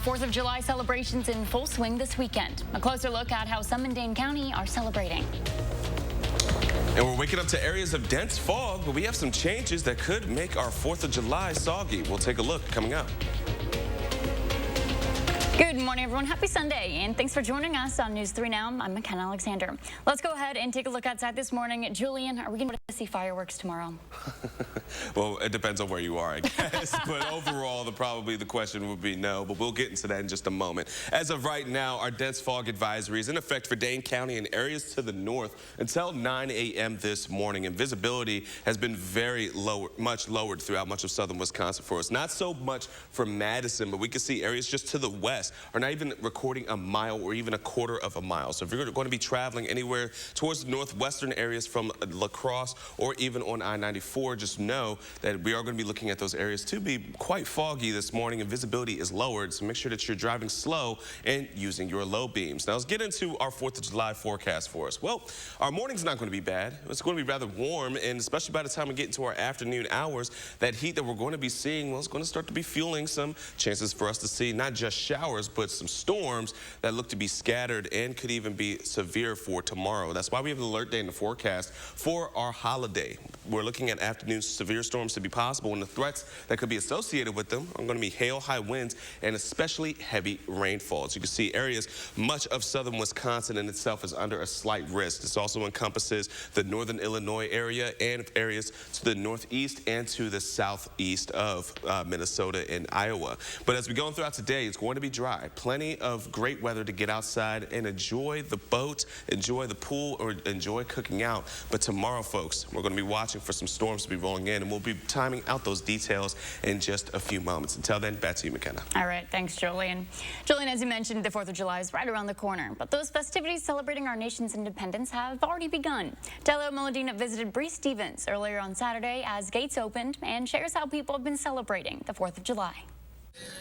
4th of July celebrations in full swing this weekend. A closer look at how some in Dane County are celebrating. And we're waking up to areas of dense fog, but we have some changes that could make our 4th of July soggy. We'll take a look coming up. Good morning, everyone. Happy Sunday, and thanks for joining us on News 3 Now. I'm McKenna Alexander. Let's go ahead and take a look outside this morning. Julian, are we going to see fireworks tomorrow? Well, it depends on where you are, I guess. But overall, probably the question would be no, but we'll get into that in just a moment. As of right now, our dense fog advisory is in effect for Dane County and areas to the north until 9 a.m. this morning, and visibility has been much lowered throughout much of southern Wisconsin for us. Not so much for Madison, but we can see areas just to the west are not even recording a mile or even a quarter of a mile. So if you're going to be traveling anywhere towards the northwestern areas from La Crosse or even on I-94, just know that we are going to be looking at those areas to be quite foggy this morning, and visibility is lowered. So make sure that you're driving slow and using your low beams. Now let's get into our 4th of July forecast for us. Well, our morning's not going to be bad. It's going to be rather warm, and especially by the time we get into our afternoon hours, that heat that we're going to be seeing, well, it's going to start to be fueling some chances for us to see not just showers, but some storms that look to be scattered and could even be severe for tomorrow. That's why we have an alert day in the forecast for our holiday. We're looking at afternoon severe storms to be possible, and the threats that could be associated with them are going to be hail, high winds, and especially heavy rainfall. As you can see, areas much of southern Wisconsin in itself is under a slight risk. This also encompasses the northern Illinois area and areas to the northeast and to the southeast of Minnesota and Iowa. But as we go throughout today, it's going to be dry. Plenty of great weather to get outside and enjoy the boat, enjoy the pool, or enjoy cooking out. But tomorrow, folks, we're going to be watching for some storms to be rolling in, and we'll be timing out those details in just a few moments. Until then, back to you, McKenna. All right, thanks, Julian. Julian, as you mentioned, the 4th of July is right around the corner, but those festivities celebrating our nation's independence have already begun. Delio Moladina visited Breese Stevens earlier on Saturday as gates opened and shares how people have been celebrating the 4th of July.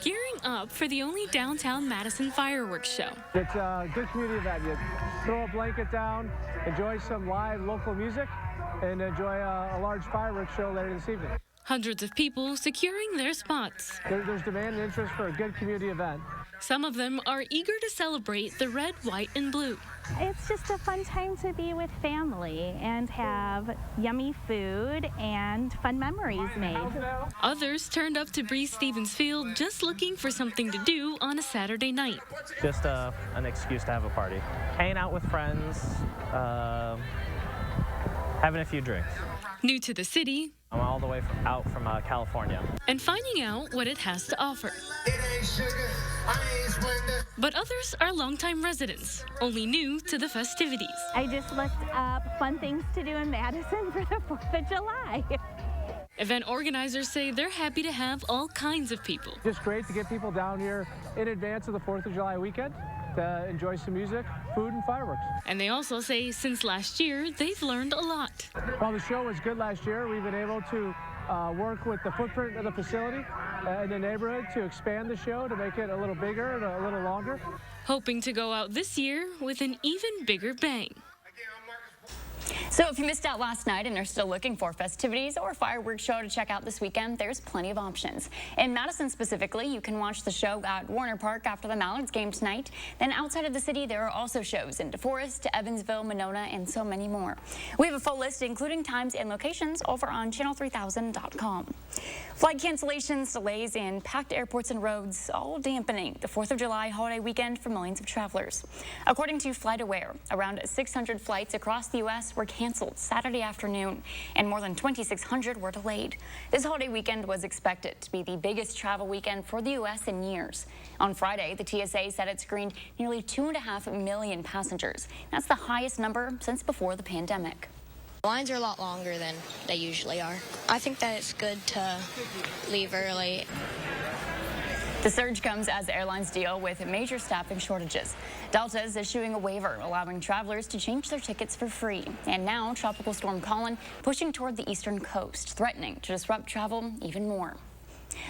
Gearing up for the only downtown Madison fireworks show. It's a good community event. You throw a blanket down, enjoy some live local music, and enjoy a large fireworks show later this evening. Hundreds of people securing their spots. There's demand and interest for a good community event. Some of them are eager to celebrate the red, white, and blue. It's just a fun time to be with family and have yummy food and fun memories made. Others turned up to Breese Stevens Field just looking for something to do on a Saturday night. Just an excuse to have a party. Hanging out with friends, having a few drinks. New to the city, I'm all the way out from California. And finding out what it has to offer. But others are longtime residents, only new to the festivities. I just looked up fun things to do in Madison for the 4th of July. Event organizers say they're happy to have all kinds of people. Just great to get people down here in advance of the 4th of July weekend to enjoy some music, food, and fireworks. And they also say since last year, they've learned a lot. Well, the show was good last year. We've been able to work with the footprint of the facility in the neighborhood to expand the show to make it a little bigger and a little longer. Hoping to go out this year with an even bigger bang. So if you missed out last night and are still looking for festivities or a fireworks show to check out this weekend, there's plenty of options. In Madison specifically, you can watch the show at Warner Park after the Mallards game tonight. Then outside of the city, there are also shows in DeForest, Evansville, Monona, and so many more. We have a full list, including times and locations, over on channel3000.com. Flight cancellations, delays, and packed airports and roads, all dampening the 4th of July holiday weekend for millions of travelers. According to FlightAware, around 600 flights across the U.S. were canceled Saturday afternoon, and more than 2,600 were delayed. This holiday weekend was expected to be the biggest travel weekend for the U.S. in years. On Friday, the TSA said it screened nearly 2.5 million passengers. That's the highest number since before the pandemic. Lines are a lot longer than they usually are. I think that it's good to leave early. The surge comes as airlines deal with major staffing shortages. Delta is issuing a waiver allowing travelers to change their tickets for free. And now Tropical Storm Colin pushing toward the eastern coast, threatening to disrupt travel even more.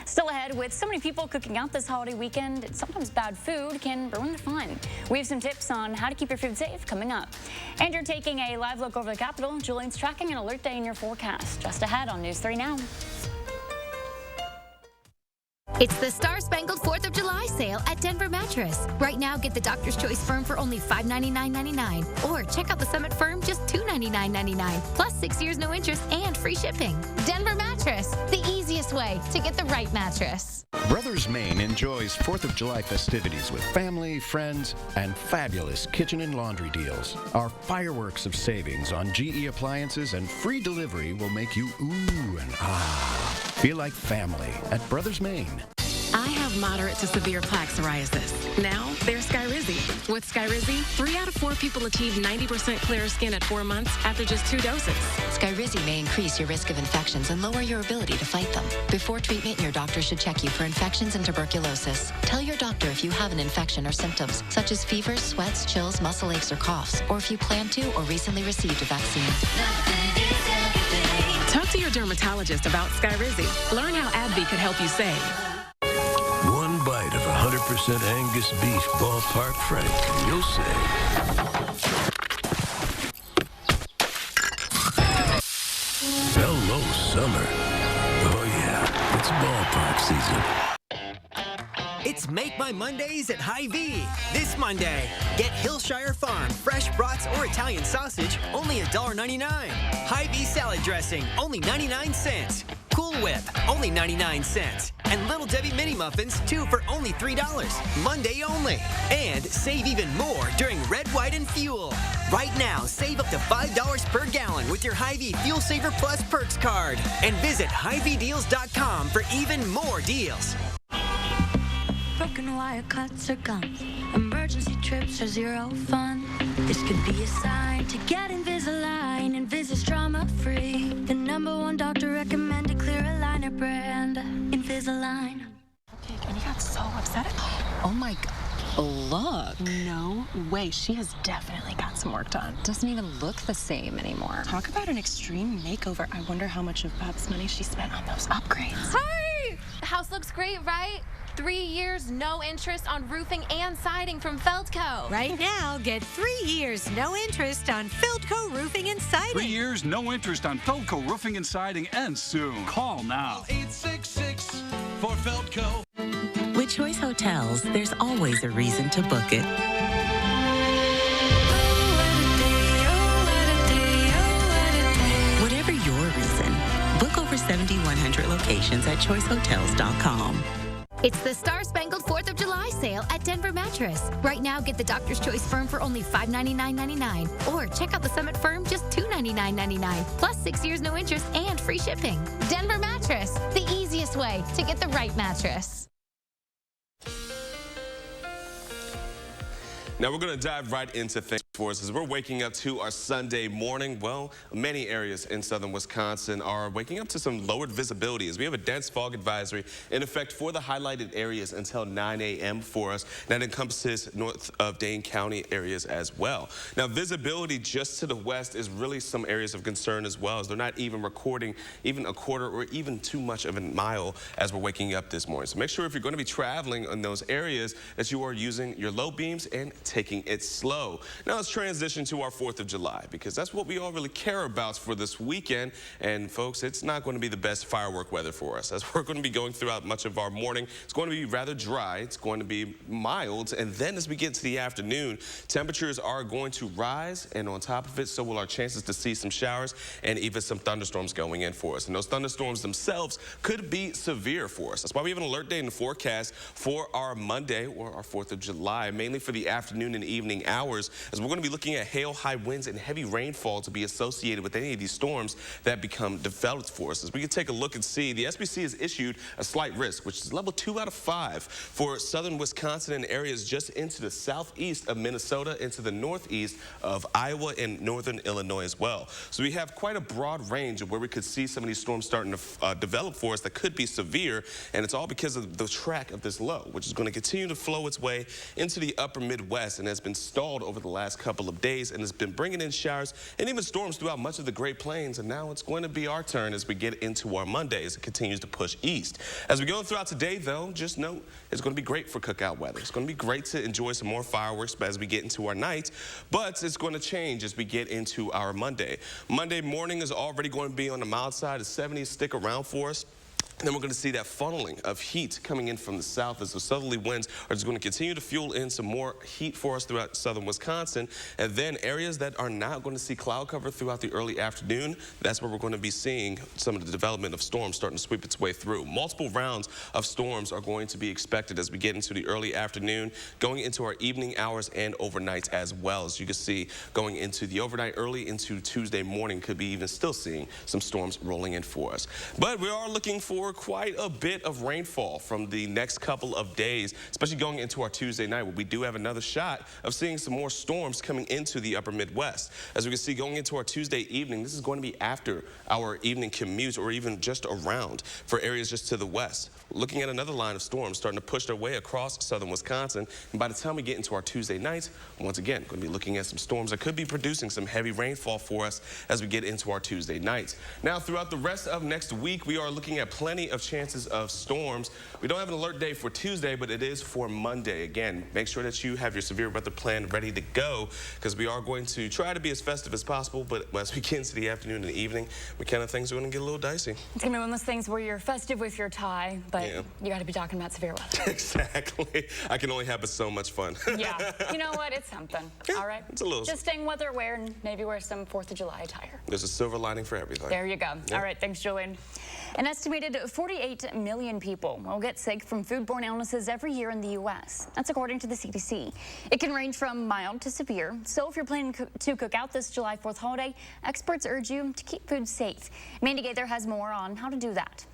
Still ahead, with so many people cooking out this holiday weekend, sometimes bad food can ruin the fun. We have some tips on how to keep your food safe coming up. And you're taking a live look over the Capitol. Julian's tracking an alert day in your forecast. Just ahead on News 3 Now. It's the Star Spangled 4th of July sale at Denver Mattress. Right now, get the Doctor's Choice Firm for only $599.99. Or check out the Summit Firm, just $299.99. Plus 6 years no interest and free shipping. Denver Mattress, the easiest way to get the right mattress. Brothers Maine enjoys 4th of July festivities with family, friends, and fabulous kitchen and laundry deals. Our fireworks of savings on GE appliances and free delivery will make you ooh and ah. Feel like family at Brothers Maine. I have moderate to severe plaque psoriasis. Now, there's Skyrizi. With Skyrizi, 3 out of 4 people achieve 90% clearer skin at 4 months after just 2 doses. Skyrizi may increase your risk of infections and lower your ability to fight them. Before treatment, your doctor should check you for infections and tuberculosis. Tell your doctor if you have an infection or symptoms, such as fevers, sweats, chills, muscle aches, or coughs, or if you plan to or recently received a vaccine. Talk to your dermatologist about Skyrizi. Learn how AbbVie could help you save. One bite of 100% Angus beef ballpark frank, and you'll say, hello, summer. Oh, yeah, it's ballpark season. It's Make My Mondays at Hy-Vee. This Monday, get Hillshire Farm fresh brats or Italian sausage, only $1.99. Hy-Vee salad dressing, only 99 cents. Cool Whip, only 99 cents. And Little Debbie mini muffins, 2 for only $3. Monday only. And save even more during Red, White, and Fuel. Right now, save up to $5 per gallon with your Hy-Vee Fuel Saver Plus Perks card. And visit HyVeeDeals.com for even more deals. Broken wire cuts or gums. Emergency trips are zero fun. This could be a sign to get Invisalign. Invis trauma-free. The #1 doctor recommended clear aligner brand. Invisalign. Okay, and he got so upset. Oh my God. Look. No way. She has definitely got some work done. Doesn't even look the same anymore. Talk about an extreme makeover. I wonder how much of Bob's money she spent on those upgrades. Hey! The house looks great, right? 3 years, no interest on roofing and siding from Feldco. Right now, get 3 years, no interest on Feldco Roofing and Siding. 3 years, no interest on Feldco Roofing and Siding ends soon. Call now. 866 for Feldco. With Choice Hotels, there's always a reason to book it. Whatever your reason, book over 7,100 locations at choicehotels.com. It's the Star Spangled 4th of July sale at Denver Mattress. Right now, get the Doctor's Choice Firm for only $599.99. Or check out the Summit Firm, just $299.99. Plus 6 years no interest and free shipping. Denver Mattress, the easiest way to get the right mattress. Now we're going to dive right into things for us as we're waking up to our Sunday morning. Well, many areas in southern Wisconsin are waking up to some lowered visibility as we have a dense fog advisory in effect for the highlighted areas until 9 a.m. for us. That encompasses north of Dane County areas as well. Now visibility just to the west is really some areas of concern as well, as they're not even recording even a quarter or even too much of a mile as we're waking up this morning. So make sure if you're going to be traveling in those areas that you are using your low beams and taking it slow. Now let's transition to our 4th of July, because that's what we all really care about for this weekend. And folks, it's not going to be the best firework weather for us as we're going to be going throughout much of our morning. It's going to be rather dry. It's going to be mild. And then as we get to the afternoon, temperatures are going to rise, and on top of it, so will our chances to see some showers and even some thunderstorms going in for us. And those thunderstorms themselves could be severe for us. That's why we have an alert day in the forecast for our Monday or our 4th of July, mainly for the afternoon and evening hours, as we're going to be looking at hail, high winds, and heavy rainfall to be associated with any of these storms that become developed for us. As we can take a look and see, the SPC has issued a slight risk, which is level 2 out of 5 for southern Wisconsin and areas just into the southeast of Minnesota, into the northeast of Iowa and northern Illinois as well. So we have quite a broad range of where we could see some of these storms starting to develop for us that could be severe, and it's all because of the track of this low, which is going to continue to flow its way into the upper Midwest and has been stalled over the last couple of days and has been bringing in showers and even storms throughout much of the Great Plains. And now it's going to be our turn as we get into our Monday as it continues to push east. As we go throughout today, though, just note it's going to be great for cookout weather. It's going to be great to enjoy some more fireworks as we get into our night, but it's going to change as we get into our Monday. Monday morning is already going to be on the mild side. The 70s stick around for us. And then we're going to see that funneling of heat coming in from the south as the southerly winds are just going to continue to fuel in some more heat for us throughout southern Wisconsin. And then areas that are not going to see cloud cover throughout the early afternoon, that's where we're going to be seeing some of the development of storms starting to sweep its way through. Multiple rounds of storms are going to be expected as we get into the early afternoon, going into our evening hours and overnight as well. As you can see, going into the overnight early into Tuesday morning, could be even still seeing some storms rolling in for us. But we are looking for quite a bit of rainfall from the next couple of days, especially going into our Tuesday night, where we do have another shot of seeing some more storms coming into the upper Midwest. As we can see, going into our Tuesday evening, this is going to be after our evening commute or even just around for areas just to the west. Looking at another line of storms starting to push their way across southern Wisconsin. And by the time we get into our Tuesday night, once again, going to be looking at some storms that could be producing some heavy rainfall for us as we get into our Tuesday night. Now, throughout the rest of next week, we are looking at plenty of chances of storms. We don't have an alert day for Tuesday, but it is for Monday. Again, make sure that you have your severe weather plan ready to go, because we are going to try to be as festive as possible, but as we get into the afternoon and the evening, things are going to get a little dicey. It's going to be one of those things where you're festive with your tie, but you got to be talking about severe weather. Exactly. I can only have so much fun. Yeah. You know what? It's something. All right. It's a little. Just staying weather aware and maybe wear some 4th of July attire. There's a silver lining for everything. There you go. All right. Thanks, Julian. An estimated 48 million people will get sick from foodborne illnesses every year in the U.S. That's according to the CDC. It can range from mild to severe. So if you're planning to cook out this July 4th holiday, experts urge you to keep food safe. Mandy Gaither has more on how to do that.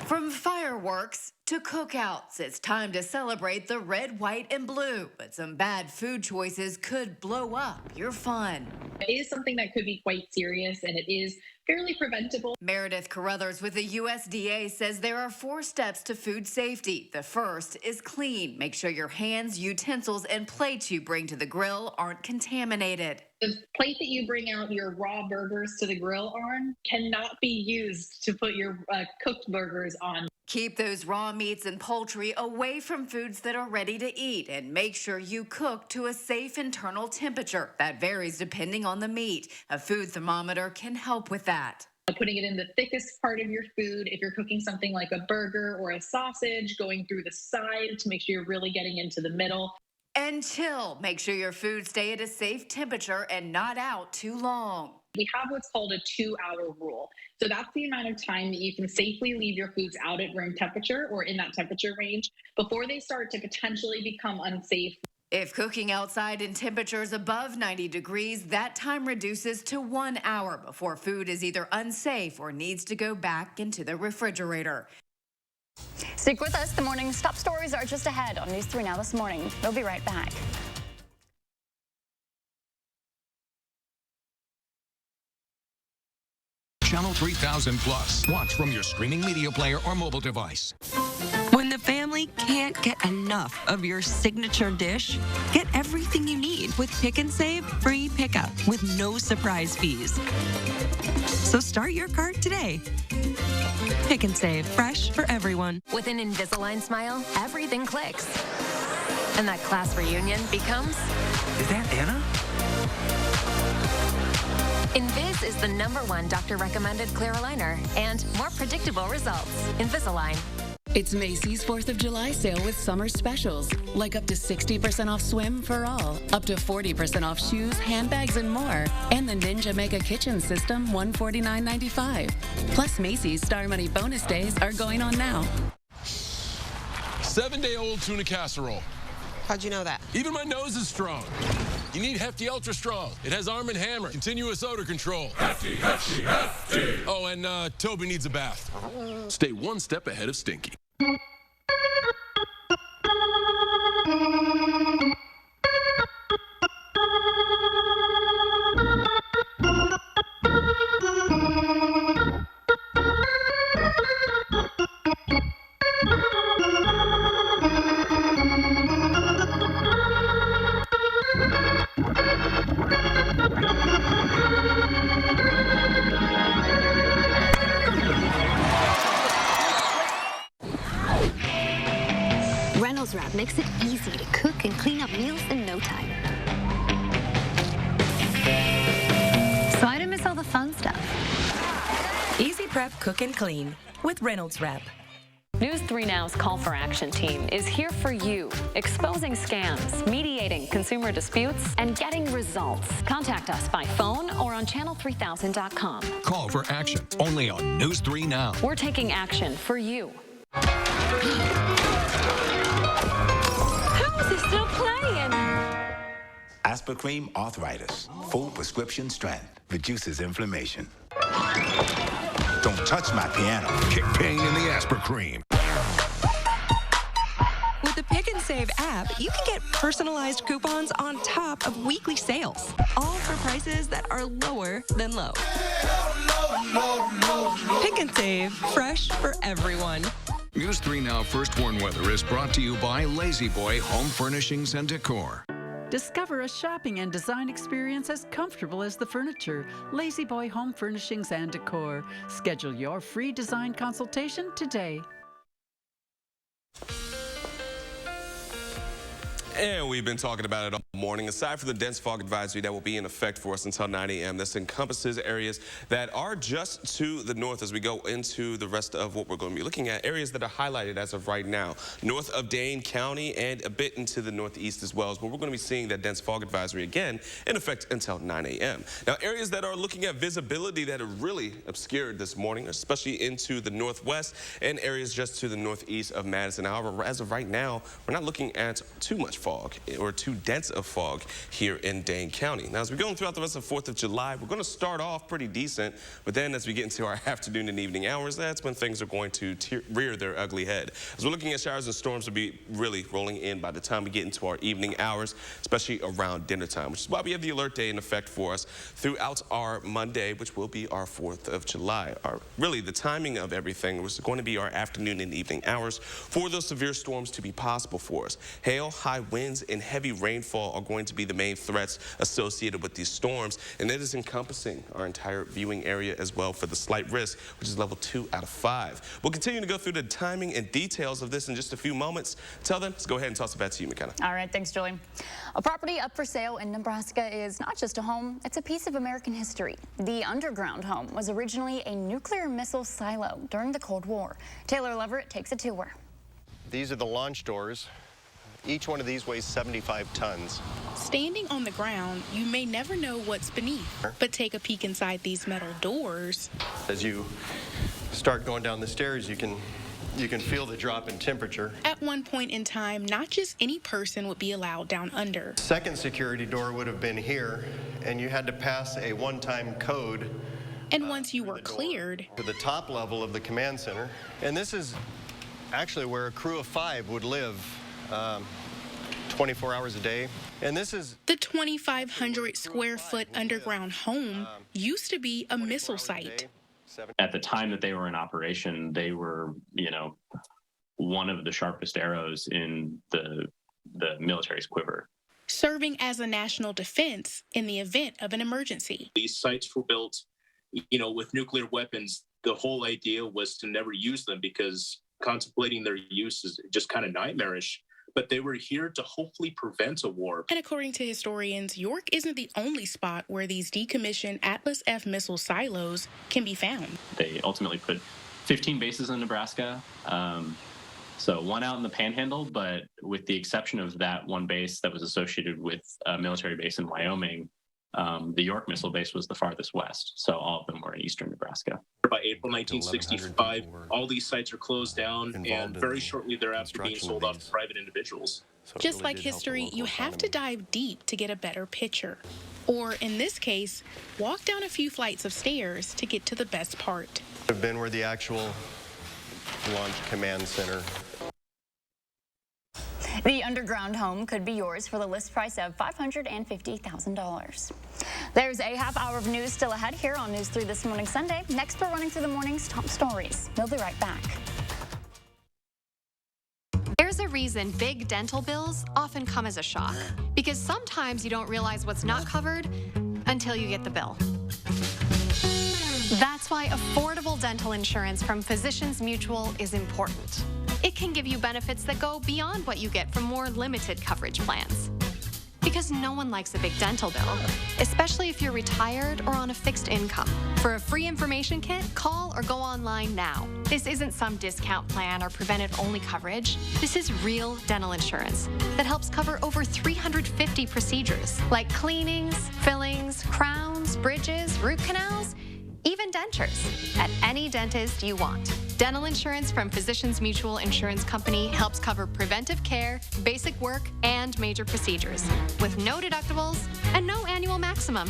From fireworks to cookouts, it's time to celebrate the red, white, and blue. But some bad food choices could blow up your fun. It is something that could be quite serious, and it is fairly preventable. Meredith Carruthers with the USDA says there are 4 steps to food safety. The first is clean. Make sure your hands, utensils, and plates you bring to the grill aren't contaminated. The plate that you bring out your raw burgers to the grill on cannot be used to put your cooked burgers on. Keep those raw meats and poultry away from foods that are ready to eat, and make sure you cook to a safe internal temperature. That varies depending on the meat. A food thermometer can help with that. Putting it in the thickest part of your food. If you're cooking something like a burger or a sausage, going through the side to make sure you're really getting into the middle. And chill. Make sure your food stay at a safe temperature and not out too long. We have what's called a 2-hour rule. So that's the amount of time that you can safely leave your foods out at room temperature or in that temperature range before they start to potentially become unsafe. If cooking outside in temperatures above 90 degrees, that time reduces to 1 hour before food is either unsafe or needs to go back into the refrigerator. Stick with us. The morning's top stories are just ahead on News 3 Now this morning. We'll be right back. Channel 3000 Plus. Watch from your streaming media player or mobile device. When the family can't get enough of your signature dish, get everything you need with Pick and Save free pickup with no surprise fees. So start your cart today. Pick and Save, fresh for everyone. With an Invisalign smile, everything clicks. And that class reunion becomes... Is that Anna? Invis is the #1 doctor-recommended clear aligner and more predictable results. Invisalign. It's Macy's 4th of July sale with summer specials, like up to 60% off swim for all, up to 40% off shoes, handbags, and more, and the Ninja Mega Kitchen System, $149.95. Plus, Macy's Star Money bonus days are going on now. 7-day-old tuna casserole. How'd you know that? Even my nose is strong. You need Hefty Ultra Strong. It has Arm & Hammer, continuous odor control. Hefty, Hefty, Hefty. Oh, and Toby needs a bath. Stay one step ahead of Stinky. Reynolds Wrap makes it easy to cook and clean up meals in no time. So I didn't miss all the fun stuff. Even prep, cook, and clean with Reynolds Wrap. News 3 Now's Call for Action team is here for you, exposing scams, mediating consumer disputes, and getting results. Contact us by phone or on channel3000.com. Call for Action, only on News 3 Now. We're taking action for you. How is he still playing? Aspercream Arthritis, full prescription strength, reduces inflammation. Don't touch my piano. Kick pain in the Aspercream. With the Pick and Save app, you can get personalized coupons on top of weekly sales, all for prices that are lower than low. Pick and Save, fresh for everyone. News 3 Now First Warn Weather is brought to you by Lazy Boy Home Furnishings and Decor. Discover a shopping and design experience as comfortable as the furniture. Lazy Boy Home Furnishings and Decor. Schedule your free design consultation today. And we've been talking about it all morning. Aside from the dense fog advisory that will be in effect for us until 9 a.m., this encompasses areas that are just to the north as we go into the rest of what we're going to be looking at. Areas that are highlighted as of right now, north of Dane County and a bit into the northeast as well, is where we're going to be seeing that dense fog advisory again in effect until 9 a.m. Now, areas that are looking at visibility that are really obscured this morning, especially into the northwest and areas just to the northeast of Madison. However, as of right now, we're not looking at too much fog or too dense of fog here in Dane County. Now, as we're going throughout the rest of 4th of July, we're going to start off pretty decent, but then as we get into our afternoon and evening hours, that's when things are going to rear their ugly head. As we're looking at showers and storms will be really rolling in by the time we get into our evening hours, especially around dinner time, which is why we have the alert day in effect for us throughout our Monday, which will be our 4th of July. Really, the timing of everything was going to be our afternoon and evening hours for those severe storms to be possible for us. Hail, high winds, and heavy rainfall are going to be the main threats associated with these storms, and it is encompassing our entire viewing area as well for the slight risk, which is level 2 out of 5. We'll continue to go through the timing and details of this in just a few moments. Till then, let's go ahead and toss it back to you, McKenna. All right, thanks, Julie. A property up for sale in Nebraska is not just a home, it's a piece of American history. The underground home was originally a nuclear missile silo during the Cold War. Taylor Leverett takes a tour. These are the launch doors. Each one of these weighs 75 tons. Standing on the ground, you may never know what's beneath, but take a peek inside these metal doors. As you start going down the stairs, you can feel the drop in temperature. At one point in time, not just any person would be allowed down under. Second security door would have been here, and you had to pass a one-time code. And once you were cleared, to the top level of the command center. And this is actually where a crew of 5 would live 24 hours a day. And this is the 2,500 square foot underground home used to be a missile site. At the time that they were in operation, they were, one of the sharpest arrows in the military's quiver. Serving as a national defense in the event of an emergency. These sites were built, with nuclear weapons. The whole idea was to never use them because contemplating their use is just kind of nightmarish. But they were here to hopefully prevent a war. And according to historians, York isn't the only spot where these decommissioned Atlas F missile silos can be found. They ultimately put 15 bases in Nebraska, so one out in the Panhandle, but with the exception of that one base that was associated with a military base in Wyoming, the York missile base was the farthest west, so all of them were in eastern Nebraska. By April 1965, all these sites are closed down, and very shortly thereafter being sold off to private individuals. Just like history, you have to dive deep to get a better picture. Or in this case, walk down a few flights of stairs to get to the best part. Have been where the actual launch command center. The underground home could be yours for the list price of $550,000. There's a half hour of news still ahead here on News 3 This Morning Sunday. Next, we're running through the morning's top stories. We'll be right back. There's a reason big dental bills often come as a shock, because sometimes you don't realize what's not covered until you get the bill. That's why affordable dental insurance from Physicians Mutual is important. It can give you benefits that go beyond what you get from more limited coverage plans. Because no one likes a big dental bill, especially if you're retired or on a fixed income. For a free information kit, call or go online now. This isn't some discount plan or preventive-only coverage. This is real dental insurance that helps cover over 350 procedures, like cleanings, fillings, crowns, bridges, root canals, even dentures, at any dentist you want. Dental insurance from Physicians Mutual Insurance Company helps cover preventive care, basic work, and major procedures with no deductibles and no annual maximum.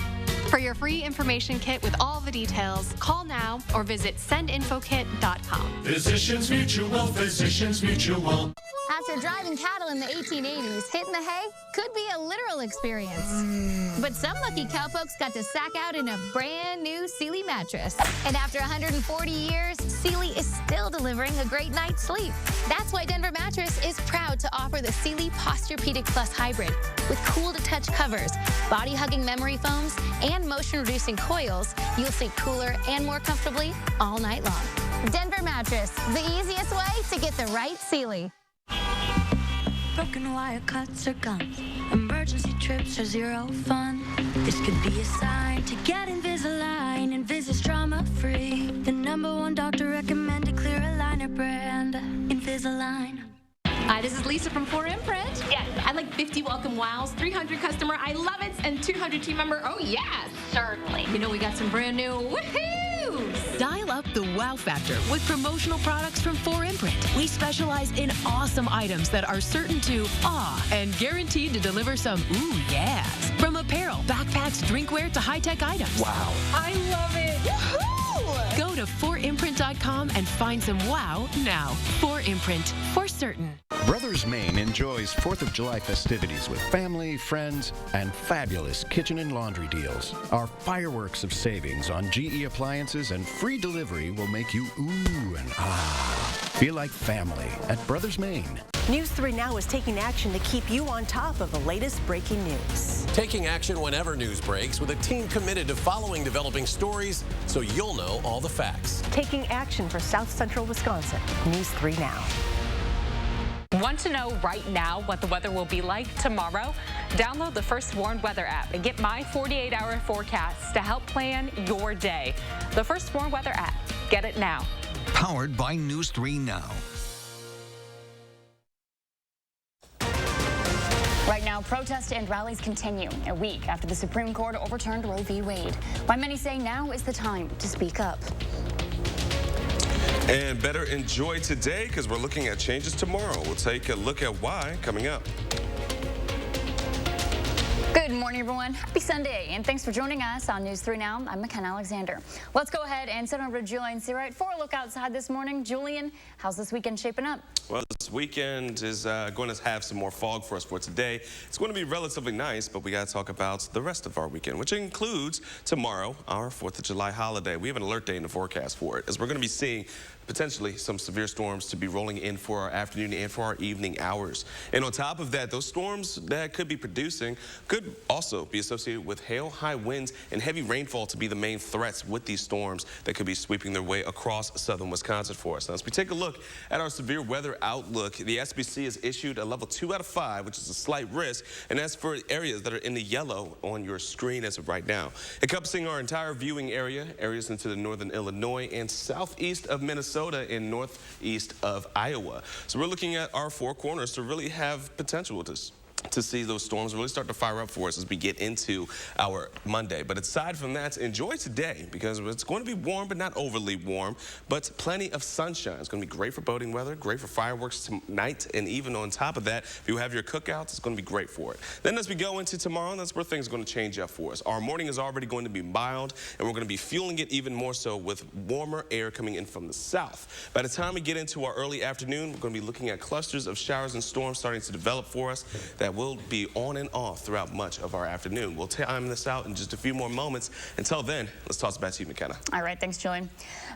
For your free information kit with all the details, call now or visit sendinfokit.com. Physicians Mutual, Physicians Mutual. After driving cattle in the 1880s, hitting the hay could be a literal experience. But some lucky cowpokes got to sack out in a brand new Sealy mattress. And after 140 years, Sealy is still delivering a great night's sleep. That's why Denver Mattress is proud to offer the Sealy Posturepedic Plus Hybrid with cool-to-touch covers, body-hugging memory foams, and motion-reducing coils. You'll sleep cooler and more comfortably all night long. Denver Mattress, the easiest way to get the right Sealy. Broken wire cuts or gums. Emergency trips are zero fun. This could be a sign to get Invisalign. Invis is trauma-free. The #1 doctor recommended clear aligner brand. Invisalign. Hi, this is Lisa from 4imprint. Yes. I like 50 welcome wows, 300 customer, I love it, and 200 team member, oh yes. Certainly. You know we got some brand new woohoos. Dial up the wow factor with promotional products from 4imprint. We specialize in awesome items that are certain to awe and guaranteed to deliver some ooh yes. From apparel, backpacks, drinkware to high-tech items. Wow. I love it. Woohoo! Go to 4imprint.com and find some wow now. 4imprint, for certain. Brothers Maine enjoys 4th of July festivities with family, friends, and fabulous kitchen and laundry deals. Our fireworks of savings on GE appliances and free delivery will make you ooh and ah. Feel like family at Brothers Maine. News 3 Now is taking action to keep you on top of the latest breaking news. Taking action whenever news breaks with a team committed to following developing stories so you'll know all the facts. Taking action for South Central Wisconsin. News 3 Now. Want to know right now what the weather will be like tomorrow? Download the First Warned Weather app and get my 48-hour forecast to help plan your day. The First Warned Weather app. Get it now. Powered by News 3 Now. Right now, protests and rallies continue a week after the Supreme Court overturned Roe v. Wade. Why many say now is the time to speak up. And better enjoy today because we're looking at changes tomorrow. We'll take a look at why coming up. Good morning, everyone. Happy Sunday, and thanks for joining us on News 3 Now. I'm McKenna Alexander. Let's go ahead and send over to Julian Seawright for a look outside this morning. Julian, how's this weekend shaping up? Well, this weekend is going to have some more fog for us for today. It's going to be relatively nice, but we got to talk about the rest of our weekend, which includes tomorrow, our 4th of July holiday. We have an alert day in the forecast for it, as we're going to be seeing potentially some severe storms to be rolling in for our afternoon and for our evening hours. And on top of that, those storms that could be producing could also be associated with hail, high winds, and heavy rainfall to be the main threats with these storms that could be sweeping their way across southern Wisconsin for us. Now, as we take a look at our severe weather outlook, the SPC has issued a level 2 out of 5, which is a slight risk, and that's for areas that are in the yellow on your screen as of right now, encompassing our entire viewing area, areas into the northern Illinois and southeast of Minnesota and northeast of Iowa. So we're looking at our four corners to really have potential with this, to see those storms really start to fire up for us as we get into our Monday. But aside from that, enjoy today because it's going to be warm, but not overly warm, but plenty of sunshine. It's going to be great for boating weather, great for fireworks tonight, and even on top of that, if you have your cookouts, it's going to be great for it. Then as we go into tomorrow, that's where things are going to change up for us. Our morning is already going to be mild, and we're going to be fueling it even more so with warmer air coming in from the south. By the time we get into our early afternoon, we're going to be looking at clusters of showers and storms starting to develop for us that will be on and off throughout much of our afternoon. We'll time this out in just a few more moments. Until then, let's toss it back to you, McKenna. All right, thanks, Julian.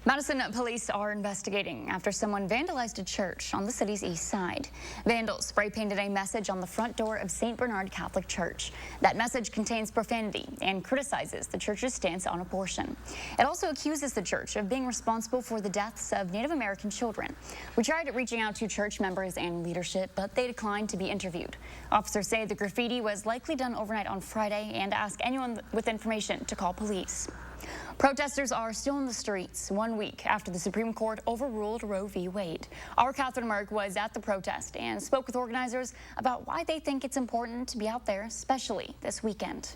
Madison police are investigating after someone vandalized a church on the city's east side. Vandals spray painted a message on the front door of St. Bernard Catholic Church. That message contains profanity and criticizes the church's stance on abortion. It also accuses the church of being responsible for the deaths of Native American children. We tried reaching out to church members and leadership, but they declined to be interviewed. Officers say the graffiti was likely done overnight on Friday and ask anyone with information to call police. Protesters are still in the streets 1 week after the Supreme Court overruled Roe v. Wade. Our Catherine Merck was at the protest and spoke with organizers about why they think it's important to be out there, especially this weekend.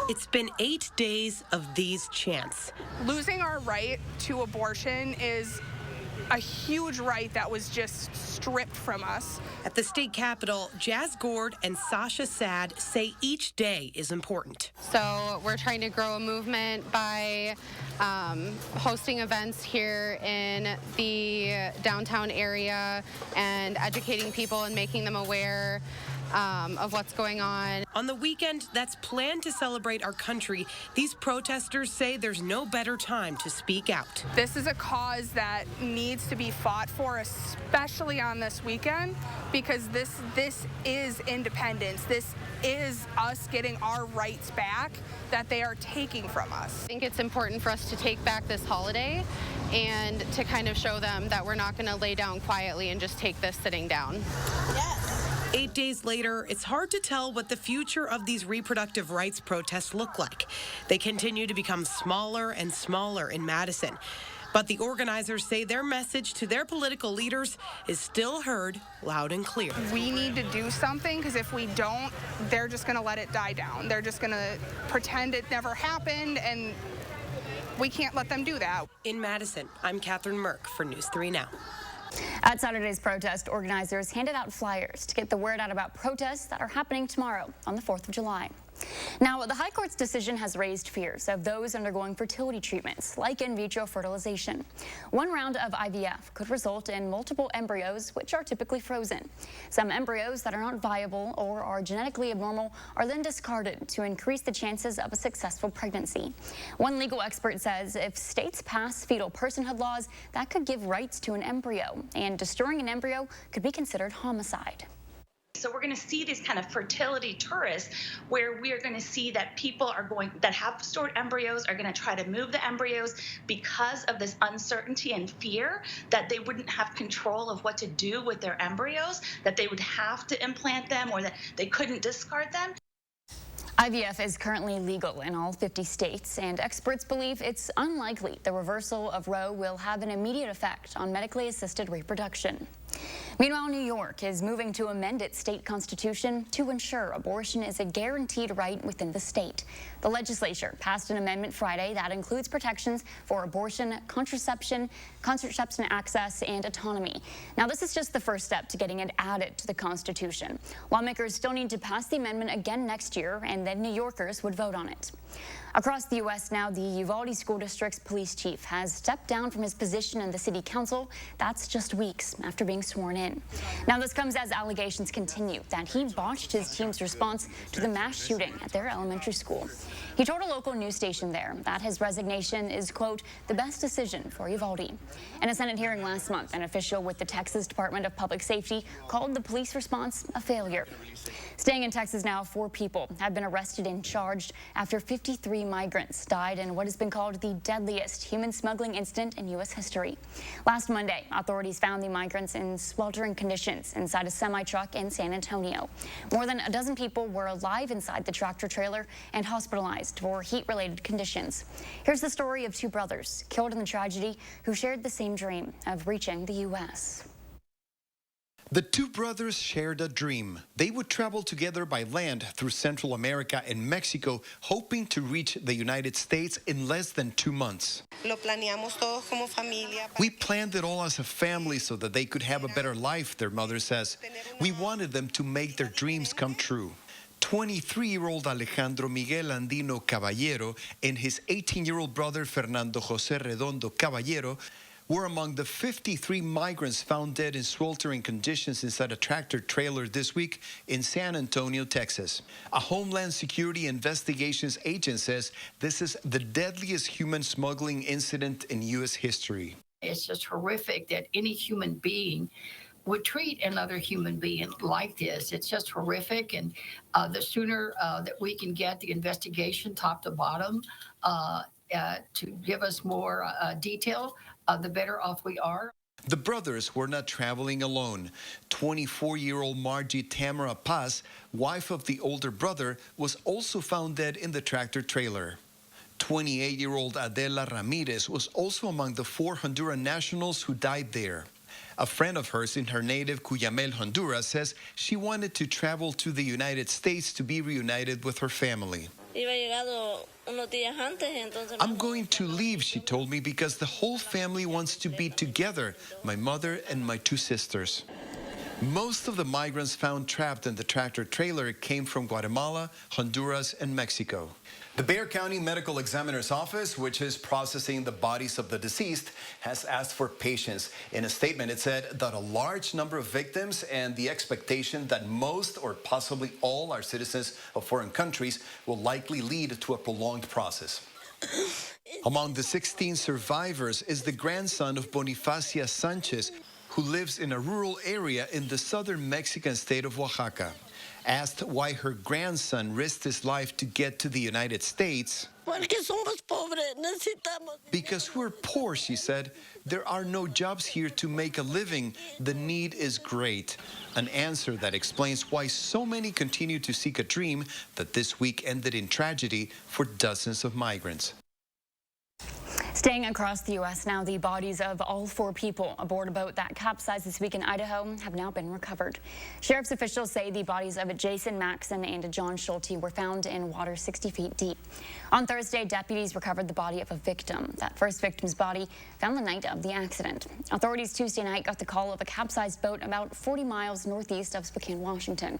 It's been 8 days of these chants. Losing our right to abortion is a huge right that was just stripped from us. At the state capitol, Jazz Gord and Sasha Sad say each day is important. So we're trying to grow a movement by hosting events here in the downtown area and educating people and making them aware of what's going on. On the weekend that's planned to celebrate our country, these protesters say there's no better time to speak out. This is a cause that needs to be fought for, especially on this weekend, because this is independence. This is us getting our rights back that they are taking from us. I think it's important for us to take back this holiday and to kind of show them that we're not going to lay down quietly and just take this sitting down. 8 days later, it's hard to tell what the future of these reproductive rights protests look like. They continue to become smaller and smaller in Madison. But the organizers say their message to their political leaders is still heard loud and clear. We need to do something, because if we don't, they're just going to let it die down. They're just going to pretend it never happened, and we can't let them do that. In Madison, I'm Catherine Merck for News 3 Now. At Saturday's protest, organizers handed out flyers to get the word out about protests that are happening tomorrow on the 4th of July. Now, the High Court's decision has raised fears of those undergoing fertility treatments, like in vitro fertilization. One round of IVF could result in multiple embryos, which are typically frozen. Some embryos that are not viable or are genetically abnormal are then discarded to increase the chances of a successful pregnancy. One legal expert says if states pass fetal personhood laws, that could give rights to an embryo, and destroying an embryo could be considered homicide. So we're going to see these kind of fertility tourists, where we are going to see that people that have stored embryos are going to try to move the embryos because of this uncertainty and fear that they wouldn't have control of what to do with their embryos, that they would have to implant them or that they couldn't discard them. IVF is currently legal in all 50 states, and experts believe it's unlikely the reversal of Roe will have an immediate effect on medically assisted reproduction. Meanwhile, New York is moving to amend its state constitution to ensure abortion is a guaranteed right within the state. The legislature passed an amendment Friday that includes protections for abortion, contraception access, and autonomy. Now, this is just the first step to getting it added to the Constitution. Lawmakers still need to pass the amendment again next year, and then New Yorkers would vote on it. Across the U.S. now, the Uvalde School District's police chief has stepped down from his position in the city council. That's just weeks after being sworn in. Now, this comes as allegations continue that he botched his team's response to the mass shooting at their elementary school. He told a local news station there that his resignation is, quote, the best decision for Uvalde. In a Senate hearing last month, an official with the Texas Department of Public Safety called the police response a failure. Staying in Texas now, 4 people have been arrested and charged after 53 migrants died in what has been called the deadliest human smuggling incident in U.S. history. Last Monday, authorities found the migrants in sweltering conditions inside a semi-truck in San Antonio. More than a dozen people were alive inside the tractor trailer and hospitalized for heat-related conditions. Here's the story of 2 brothers killed in the tragedy who shared the same dream of reaching the U.S. The 2 brothers shared a dream. They would travel together by land through Central America and Mexico, hoping to reach the United States in less than 2 months. We planned it all as a family so that they could have a better life, their mother says. We wanted them to make their dreams come true. 23-year-old Alejandro Miguel Andino Caballero and his 18-year-old brother Fernando José Redondo Caballero were among the 53 migrants found dead in sweltering conditions inside a tractor trailer this week in San Antonio, Texas. A Homeland Security Investigations agent says this is the deadliest human smuggling incident in U.S. history. It's just horrific that any human being would treat another human being like this. It's just horrific, and the sooner that we can get the investigation top to bottom to give us more detail, the better off we are. The brothers were not traveling alone. 24-year-old Margie Tamara Paz, wife of the older brother, was also found dead in the tractor trailer. 28-year-old Adela Ramirez was also among the 4 Honduran nationals who died there. A friend of hers in her native Cuyamel, Honduras, says she wanted to travel to the United States to be reunited with her family. I'm going to leave, she told me, because the whole family wants to be together, my mother and my 2 sisters. Most of the migrants found trapped in the tractor trailer came from Guatemala, Honduras, and Mexico. The Bexar County Medical Examiner's Office, which is processing the bodies of the deceased, has asked for patience. In a statement, it said that a large number of victims and the expectation that most or possibly all are citizens of foreign countries will likely lead to a prolonged process. Among the 16 survivors is the grandson of Bonifacia Sanchez, who lives in a rural area in the southern Mexican state of Oaxaca. Asked why her grandson risked his life to get to the United States, because we're poor, she said. There are no jobs here to make a living. The need is great. An answer that explains why so many continue to seek a dream that this week ended in tragedy for dozens of migrants. Staying across the U.S. now, the bodies of all 4 people aboard a boat that capsized this week in Idaho have now been recovered. Sheriff's officials say the bodies of Jason Maxson and John Schulte were found in water 60 feet deep. On Thursday, deputies recovered the body of a victim. That first victim's body found the night of the accident. Authorities Tuesday night got the call of a capsized boat about 40 miles northeast of Spokane, Washington.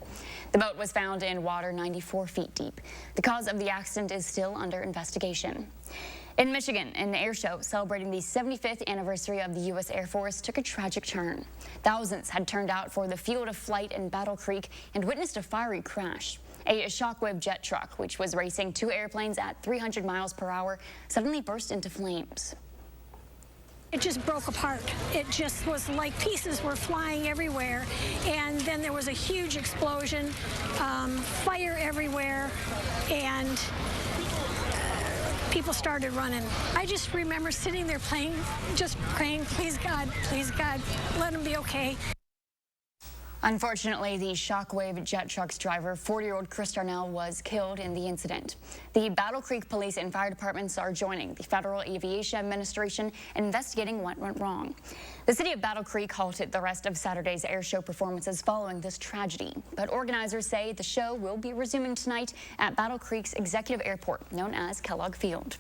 The boat was found in water 94 feet deep. The cause of the accident is still under investigation. In Michigan, an air show celebrating the 75th anniversary of the U.S. Air Force took a tragic turn. Thousands had turned out for the field of flight in Battle Creek and witnessed a fiery crash. A Shockwave jet truck, which was racing 2 airplanes at 300 miles per hour, suddenly burst into flames. It just broke apart. It just was like pieces were flying everywhere. And then there was a huge explosion, fire everywhere, and people started running. I just remember sitting there just praying, please God, let him be okay. Unfortunately, the Shockwave jet truck's driver, 40-year-old Chris Darnell, was killed in the incident. The Battle Creek Police and Fire Departments are joining the Federal Aviation Administration in investigating what went wrong. The city of Battle Creek halted the rest of Saturday's air show performances following this tragedy, but organizers say the show will be resuming tonight at Battle Creek's executive airport, known as Kellogg Field.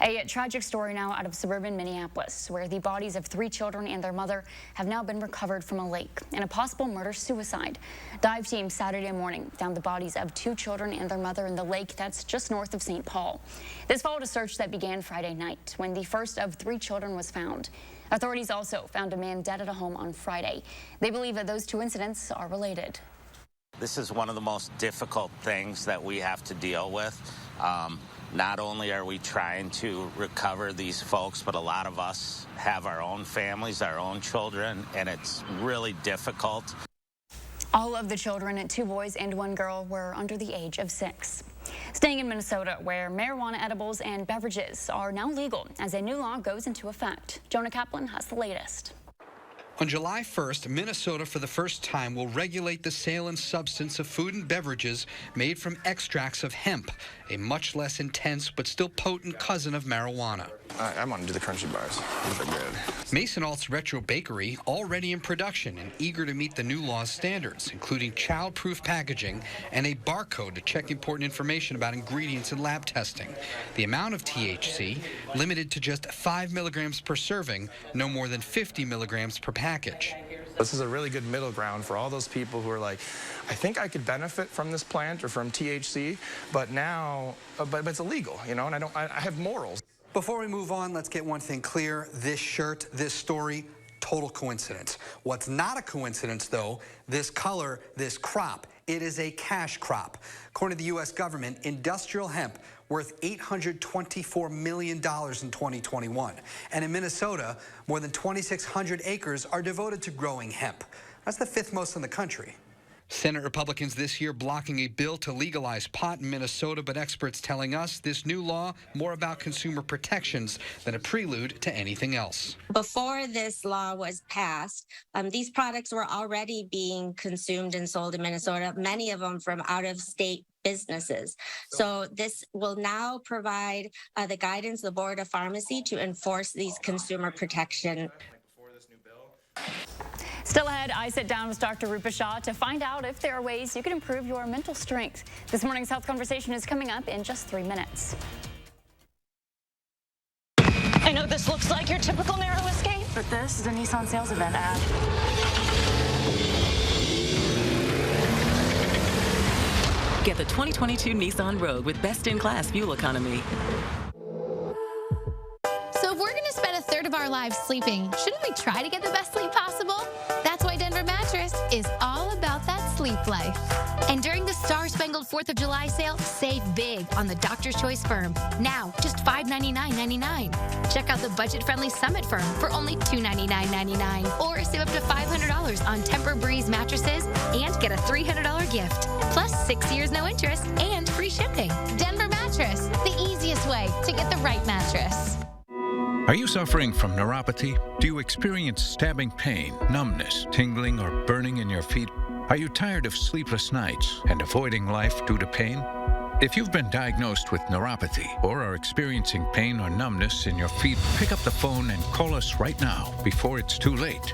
A tragic story now out of suburban Minneapolis, where the bodies of 3 children and their mother have now been recovered from a lake in a possible murder-suicide. Dive teams Saturday morning found the bodies of 2 children and their mother in the lake that's just north of St. Paul. This followed a search that began Friday night when the first of 3 children was found. Authorities also found a man dead at a home on Friday. They believe that those 2 incidents are related. This is one of the most difficult things that we have to deal with. Not only are we trying to recover these folks, but a lot of us have our own families, our own children, and it's really difficult. All of the children, 2 boys and 1 girl, were under the age of 6. Staying in Minnesota, where marijuana edibles and beverages are now legal as a new law goes into effect. Jonah Kaplan has the latest. On July 1st, Minnesota for the first time will regulate the sale and substance of food and beverages made from extracts of hemp, a much less intense but still potent cousin of marijuana. I want to do the crunchy bars. Those are good. Mason Alt's Retro Bakery already in production and eager to meet the new law's standards, including child-proof packaging and a barcode to check important information about ingredients in lab testing. The amount of THC limited to just 5 milligrams per serving, no more than 50 milligrams per package. This is a really good middle ground for all those people who are like, I think I could benefit from this plant or from THC, but now, but it's illegal, you know, and I have morals. Before we move on, let's get one thing clear. This shirt, this story, total coincidence. What's not a coincidence, though, this color, this crop, it is a cash crop. According to the U.S. government, industrial hemp worth $824 million in 2021. And in Minnesota, more than 2,600 acres are devoted to growing hemp. That's the 5th most in the country. Senate Republicans this year blocking a bill to legalize pot in Minnesota, but experts telling us this new law more about consumer protections than a prelude to anything else. Before this law was passed, these products were already being consumed and sold in Minnesota, many of them from out-of-state businesses. So this will now provide the guidance of the Board of Pharmacy to enforce these consumer protection. Still ahead, I sit down with Dr. Rupa Shah to find out if there are ways you can improve your mental strength. This morning's health conversation is coming up in just 3 minutes. I know this looks like your typical narrow escape, but this is a Nissan sales event ad. Get the 2022 Nissan Rogue with best-in-class fuel economy. So if we're going to spend a third of our lives sleeping, shouldn't we try to get the best sleep possible? That's why Denver Mattress is all about that sleep life. And during the Star-Spangled 4th of July sale, save big on the Doctor's Choice Firm. Now, just $599.99. Check out the budget-friendly Summit Firm for only $299.99. Or save up to $500 on Tempur-Breeze mattresses and get a $300 gift. Plus 6 years no interest and free shipping. Denver Mattress, the easiest way to get the right mattress. Are you suffering from neuropathy? Do you experience stabbing pain, numbness, tingling, or burning in your feet? Are you tired of sleepless nights and avoiding life due to pain? If you've been diagnosed with neuropathy or are experiencing pain or numbness in your feet, pick up the phone and call us right now before it's too late.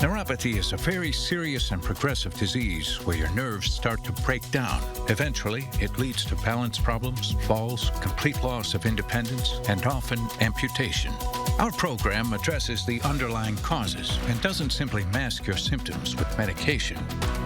Neuropathy is a very serious and progressive disease where your nerves start to break down. Eventually, it leads to balance problems, falls, complete loss of independence, and often amputation. Our program addresses the underlying causes and doesn't simply mask your symptoms with medication.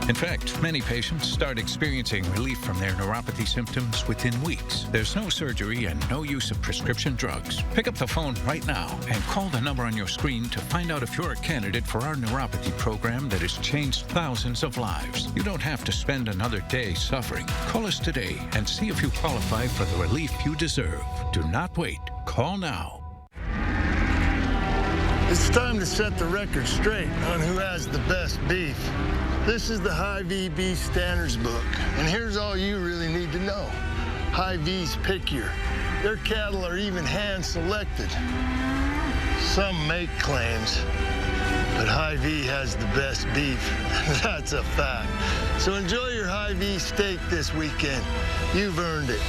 In fact, many patients start experiencing relief from their neuropathy symptoms within weeks. There's no surgery and no use of prescription drugs. Pick up the phone right now and call the number on your screen to find out if you're a candidate for our neuropathy program that has changed thousands of lives. You don't have to spend another day suffering. Call us today and see if you qualify for the relief you deserve. Do not wait. Call now. It's time to set the record straight on who has the best beef. This is the Hy-Vee Beef Standards Book, and here's all you really need to know. Hy-Vee's pickier. Their cattle are even hand-selected. Some make claims, but Hy-Vee has the best beef. That's a fact. So enjoy your Hy-Vee steak this weekend. You've earned it.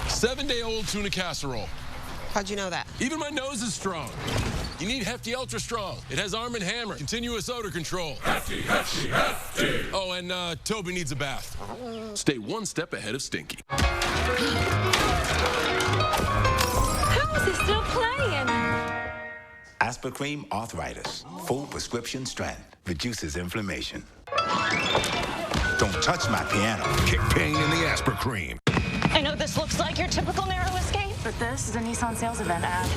Seven-day-old tuna casserole. How'd you know that? Even my nose is strong. You need Hefty Ultra Strong. It has Arm & Hammer, continuous odor control. Hefty, Hefty, Hefty. Oh, and Toby needs a bath. Stay one step ahead of Stinky. How is it still playing? Aspercream Arthritis. Full prescription strength. Reduces inflammation. Don't touch my piano. Kick pain in the Aspercream. I know this looks like your typical narrow escape, but this is a Nissan sales event ad.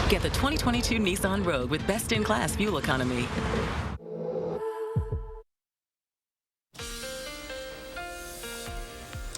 Get the 2022 Nissan Rogue with best-in-class fuel economy.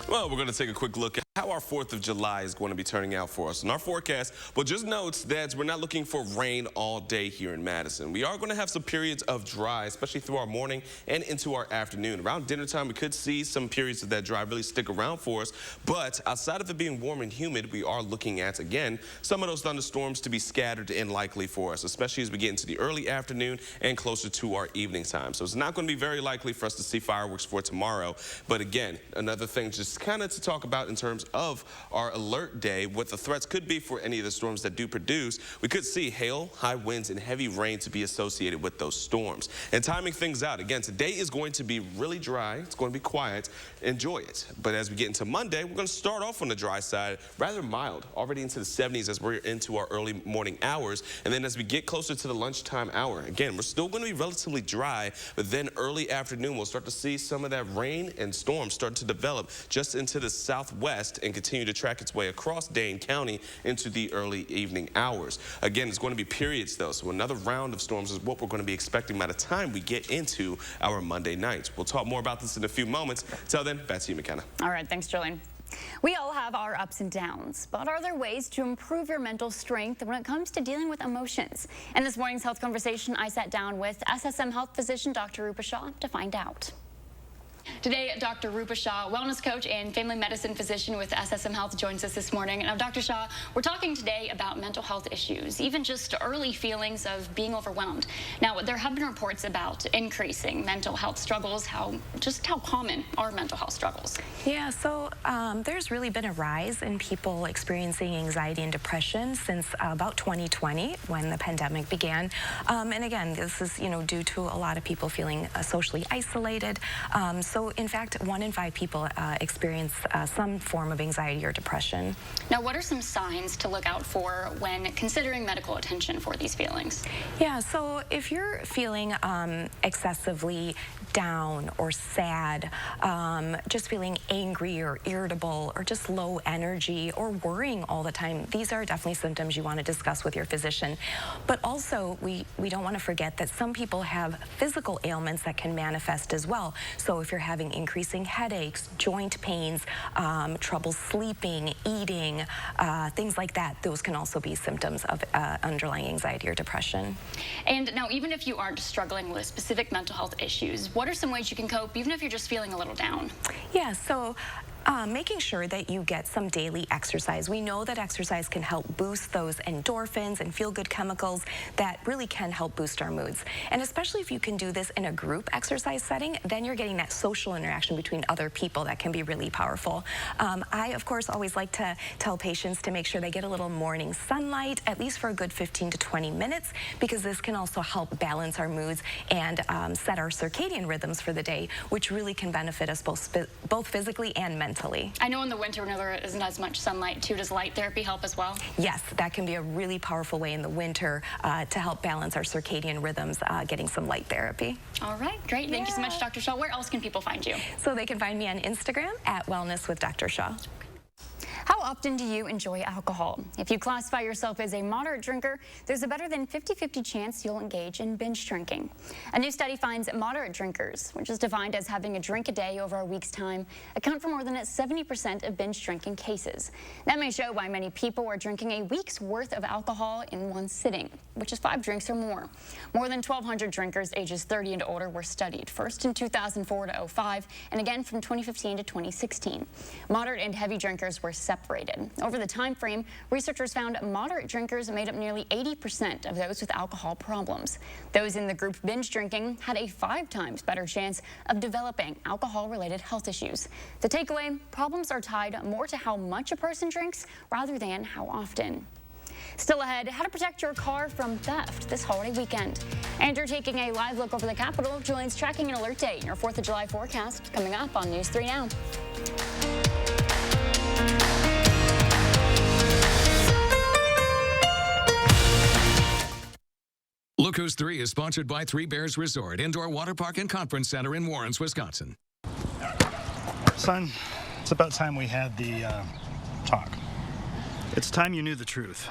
Well, we're going to take a quick look at how our 4th of July is going to be turning out for us. And our forecast, well, just notes that we're not looking for rain all day here in Madison. We are going to have some periods of dry, especially through our morning and into our afternoon. Around dinner time, we could see some periods of that dry really stick around for us. But outside of it being warm and humid, we are looking at, again, some of those thunderstorms to be scattered and likely for us, especially as we get into the early afternoon and closer to our evening time. So it's not going to be very likely for us to see fireworks for tomorrow. But again, another thing just kind of to talk about in terms of our alert day, what the threats could be for any of the storms that do produce. We could see hail, high winds, and heavy rain to be associated with those storms. And timing things out, again, today is going to be really dry. It's going to be quiet. Enjoy it. But as we get into Monday, we're going to start off on the dry side, rather mild, already into the 70s as we're into our early morning hours. And then as we get closer to the lunchtime hour, again, we're still going to be relatively dry, but then early afternoon, we'll start to see some of that rain and storms start to develop just into the southwest and continue to track its way across Dane County into the early evening hours. Again, it's going to be periods, though, so another round of storms is what we're going to be expecting by the time we get into our Monday nights. We'll talk more about this in a few moments. Till then, back to you, McKenna. All right, thanks, Julian. We all have our ups and downs, but are there ways to improve your mental strength when it comes to dealing with emotions? In this morning's health conversation, I sat down with SSM health physician Dr. Rupa Shah to find out. Today, Dr. Rupa Shah, wellness coach and family medicine physician with SSM Health, joins us this morning. Now, Dr. Shah, we're talking today about mental health issues, even just early feelings of being overwhelmed. Now, there have been reports about increasing mental health struggles. How common are mental health struggles? Yeah, so there's really been a rise in people experiencing anxiety and depression since about 2020, when the pandemic began. And again, this is due to a lot of people feeling socially isolated. So in fact, 1 in 5 people experience some form of anxiety or depression. Now, what are some signs to look out for when considering medical attention for these feelings? Yeah, so if you're feeling excessively down or sad, just feeling angry or irritable or just low energy or worrying all the time, these are definitely symptoms you want to discuss with your physician. But also, we don't want to forget that some people have physical ailments that can manifest as well. So if you're having increasing headaches, joint pains, trouble sleeping, eating, things like that, those can also be symptoms of underlying anxiety or depression. And now, even if you aren't struggling with specific mental health issues, what are some ways you can cope, even if you're just feeling a little down? Yeah, so making sure that you get some daily exercise. We know that exercise can help boost those endorphins and feel-good chemicals that really can help boost our moods. And especially if you can do this in a group exercise setting, then you're getting that social interaction between other people that can be really powerful. I, of course, always like to tell patients to make sure they get a little morning sunlight, at least for a good 15 to 20 minutes, because this can also help balance our moods and set our circadian rhythms for the day, which really can benefit us both physically and mentally. I know in the winter when there isn't as much sunlight too, does light therapy help as well? Yes, that can be a really powerful way in the winter to help balance our circadian rhythms, getting some light therapy. All right, great. Thank you so much, Dr. Shah. Where else can people find you? So they can find me on Instagram at Wellness with Dr. Shah. How often do you enjoy alcohol? If you classify yourself as a moderate drinker, there's a better than 50-50 chance you'll engage in binge drinking. A new study finds moderate drinkers, which is defined as having a drink a day over a week's time, account for more than 70% of binge drinking cases. That may show why many people are drinking a week's worth of alcohol in one sitting, which is 5 drinks or more. More than 1,200 drinkers ages 30 and older were studied, first in 2004 to 2005, and again from 2015 to 2016. Moderate and heavy drinkers were separated. Over the time frame, researchers found moderate drinkers made up nearly 80% of those with alcohol problems. Those in the group binge drinking had a 5 times better chance of developing alcohol-related health issues. The takeaway, problems are tied more to how much a person drinks rather than how often. Still ahead, how to protect your car from theft this holiday weekend. And you're taking a live look over the Capitol, joins Tracking an Alert Day in your 4th of July forecast, coming up on News 3 Now. Look Who's 3 is sponsored by Three Bears Resort, Indoor Water Park and Conference Center in Warrens, Wisconsin. Son, it's about time we had the talk. It's time you knew the truth.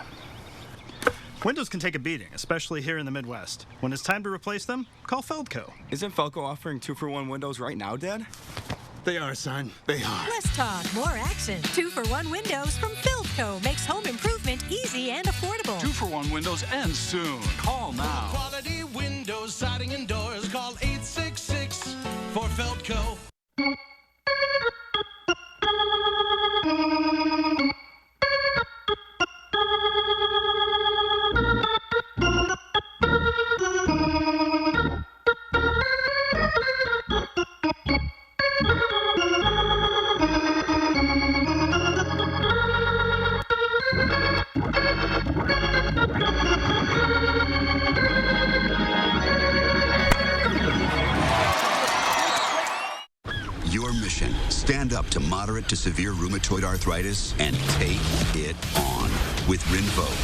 Windows can take a beating, especially here in the Midwest. When it's time to replace them, call Feldco. Isn't Feldco offering 2-for-1 windows right now, Dad? They are, son. They are. Less talk, more action. 2-for-1 windows from Feldco makes home improvement easy and affordable. 2-for-1 windows ends soon. Call now. Quality windows, siding, and doors. Call 866 for Feldco. Your mission, stand up to moderate to severe rheumatoid arthritis and take it on with Rinvoq.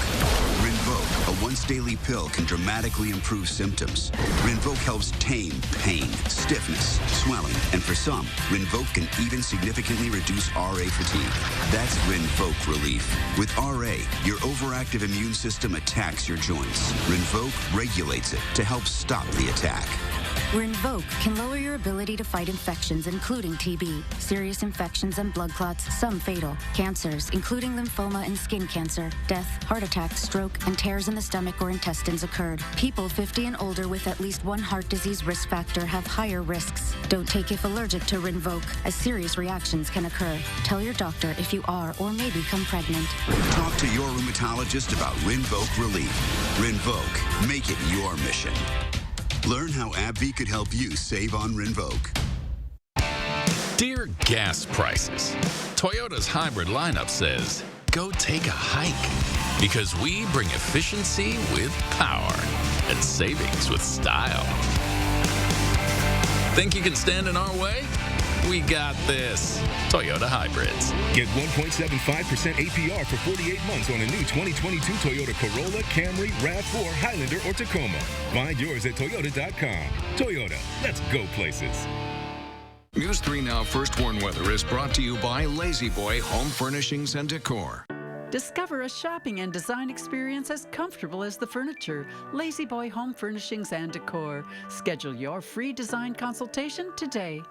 Rinvoq, a once-daily pill, can dramatically improve symptoms. Rinvoq helps tame pain, stiffness, swelling, and for some, Rinvoq can even significantly reduce RA fatigue. That's Rinvoq relief. With RA, your overactive immune system attacks your joints. Rinvoq regulates it to help stop the attack. Rinvoq can lower your ability to fight infections, including TB, serious infections and blood clots, some fatal, cancers, including lymphoma and skin cancer, death, heart attack, stroke, and tears in the stomach or intestines occurred. People 50 and older with at least one heart disease risk factor have higher risks. Don't take if allergic to Rinvoq, as serious reactions can occur. Tell your doctor if you are or may become pregnant. Talk to your rheumatologist about Rinvoq Relief. Rinvoq, make it your mission. Learn how AbbVie could help you save on Rinvoq. Dear gas prices, Toyota's hybrid lineup says, go take a hike. Because we bring efficiency with power and savings with style. Think you can stand in our way? We got this. Toyota Hybrids. Get 1.75% APR for 48 months on a new 2022 Toyota Corolla, Camry, RAV4, Highlander, or Tacoma. Find yours at Toyota.com. Toyota, let's go places. News 3 Now First Warn Weather is brought to you by Lazy Boy Home Furnishings and Decor. Discover a shopping and design experience as comfortable as the furniture. Lazy Boy Home Furnishings and Decor. Schedule your free design consultation today.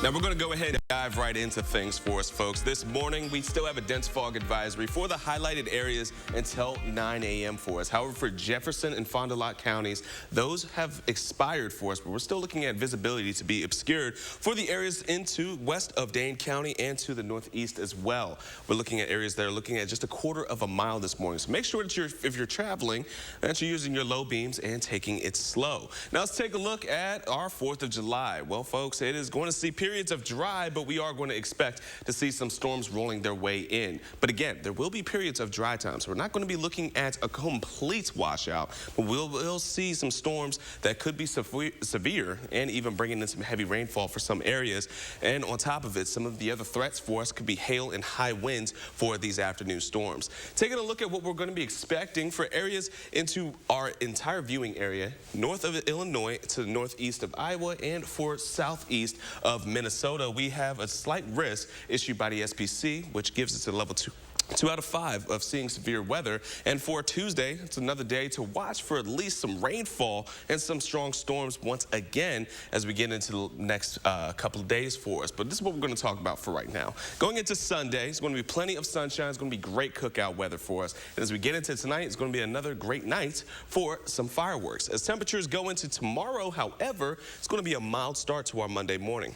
Now we're going to go ahead and dive right into things for us, folks. This morning, we still have a dense fog advisory for the highlighted areas until 9 a.m. for us. However, for Jefferson and Fond du Lac counties, those have expired for us, but we're still looking at visibility to be obscured for the areas into west of Dane County and to the northeast as well. We're looking at areas that are looking at just a quarter of a mile this morning. So make sure that if you're traveling, that you're using your low beams and taking it slow. Now let's take a look at our 4th of July. Well, folks, it is going to see periods of dry, but we are going to expect to see some storms rolling their way in. But again, there will be periods of dry time, so we're not going to be looking at a complete washout, but we'll see some storms that could be severe and even bringing in some heavy rainfall for some areas. And on top of it, some of the other threats for us could be hail and high winds for these afternoon storms. Taking a look at what we're going to be expecting for areas into our entire viewing area, north of Illinois to the northeast of Iowa and for southeast of Minnesota, we have a slight risk issued by the SPC, which gives us a level 2 out of 5 of seeing severe weather. And for Tuesday, it's another day to watch for at least some rainfall and some strong storms once again as we get into the next couple of days for us. But this is what we're going to talk about for right now. Going into Sunday, it's going to be plenty of sunshine. It's going to be great cookout weather for us. And as we get into tonight, it's going to be another great night for some fireworks. As temperatures go into tomorrow, however, it's going to be a mild start to our Monday morning.